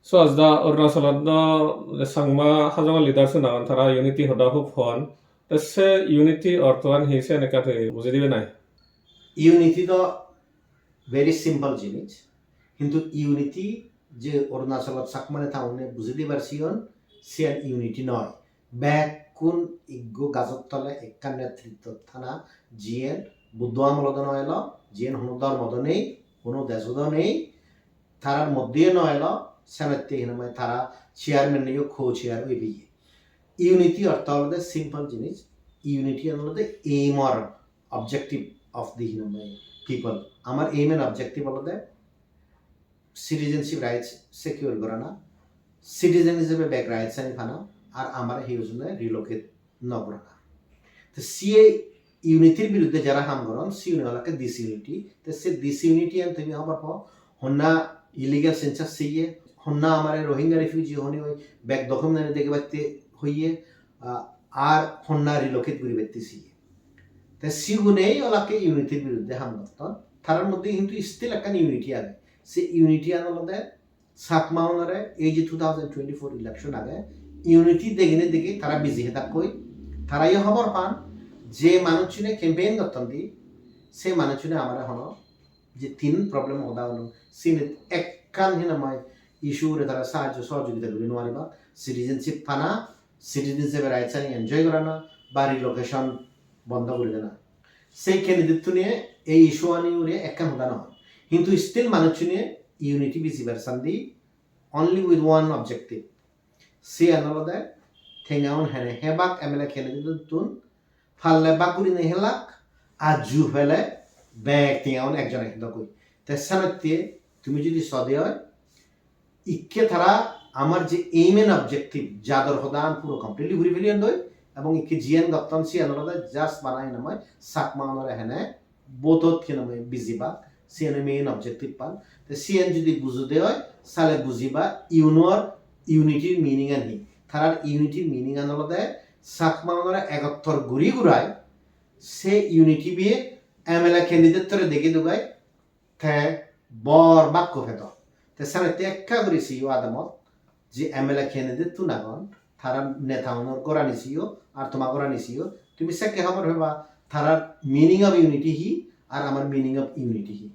So as da Arunachalot da sangma hajong leader se nagan thara unity hoda hu phon. Se unity ortoan hi se neka te buji dibe nai. Unity to very simple জিনিস কিন্তু unity যে অরুণাচলত সাকমানে থাউনে বুঝে দিবার Sean unity নয় ব্যাকুন ইগ্গো গাজত তলে একা নেতৃত্ব থানা জিএন বুদ্ধ আমলদ নয়ল জিএন হুনুদর মদ নেই হুনু দেশদ নেই তারার মধ্যে নয়ল সেমেতে হিনমায় তারা চেয়ারম্যান নিয়ে খো চেয়ার ওই বিয়ে ইউনিটি অর্থ হলো সিম্পল জিনিস ইউনিটি হলো aim or objective of the হিনমায় পিপল আমার এইম এন্ড অবজেক্টিভ হলো সিটিজেনশিপ রাইটস সিকিউর করা না সিটিজেন হিসেবে ব্যাক রাইটস আনি ফানা আর আমার হিউজনে রিলোকেট নকরা না তো সিএ ইউনিটির বিরুদ্ধে যারা হাম করেন সি ইউনিটকে দিস ইউনিটি তো সে দিস ইউনিটি আন তুমি হবার পর হন্না ইলিগাল সেন্সাস সিয়ে হন্না আমার রোহিঙ্গা রিফিউজি হনি ওই ব্যাক ডকুমেন্ট দেখে বাড়তে হইয়ে আর হন্না রিলোকেট করি বাড়তে সিয়ে তো সিগুনেই ওলাকে ইউনিটির বিরুদ্ধে হাম করতেন তার মধ্যে কিন্তু স্টিল একটা ইউনিটি আগে সে ইউনিটি আনলদে সাকমাউনরে এই যে 2024 ইলেকশন আগে ইউনিটি দেখিনে দেখি তারা বিজি হেতা কই তারা এই খবর পান যে মানুষজনে ক্যাম্পেইন করতেন দি সে মানুষজনে আমার হন যে তিন প্রবলেম হদা হল সিনে একখান হিনাময় ইস্যুরে তারা সাহায্য সহযোগিতা করে নোয়ারিবা সিটিজেনশিপ ফানা সিটিজেনশিপের রাইটস আনি এনজয় করা না বা রিলোকেশন বন্ধ করে দেনা সেই ক্যান্ডিডেট নিয়ে এই ইস্যু আনি উড়ে একখান হদা নহয় কিন্তু still মানুষজনে unity vice versa di only with one objective see another thing on hene hebak emela khele tun falle bakuri ne helak aju fele back thing on ekjon ekdo koi te sanate তুমি যদি সদে হয় ইকে তারা আমার যে aim and objective যাদর হদান পুরো completely ঘুরি ফেলিয়ান দই এবং ইকে জিএন দত্তন সি আনলদা জাস্ট বানাই নামায় সাকমানরে হেনে বোতত কি নামে বিজিবা সিএন মেইন অবজেক্টিভ পান তো সিএন যদি বুঝতে হয় সালে বুঝিবা ইউনোর ইউনিটির মিনিং আনি তার ইউনিটির মিনিং আনলদে সাকমানরে একত্তর ঘুরি ঘুরায় সে ইউনিটি বিয়ে এমএলএ ক্যান্ডিডেট তরে দেখে দুগায় তে বর বাক্য ফেত তে সালে টেক্কা করেছি ইউ আদামত যে এমএলএ ক্যান্ডিডেট তু নাগন তারা নেতা অনর করা নিছিও আর তোমা করা নিছিও তুমি সে কে খবর হবা তার মিনিং অফ ইউনিটি হি আর আমার মিনিং অফ ইউনিটি হি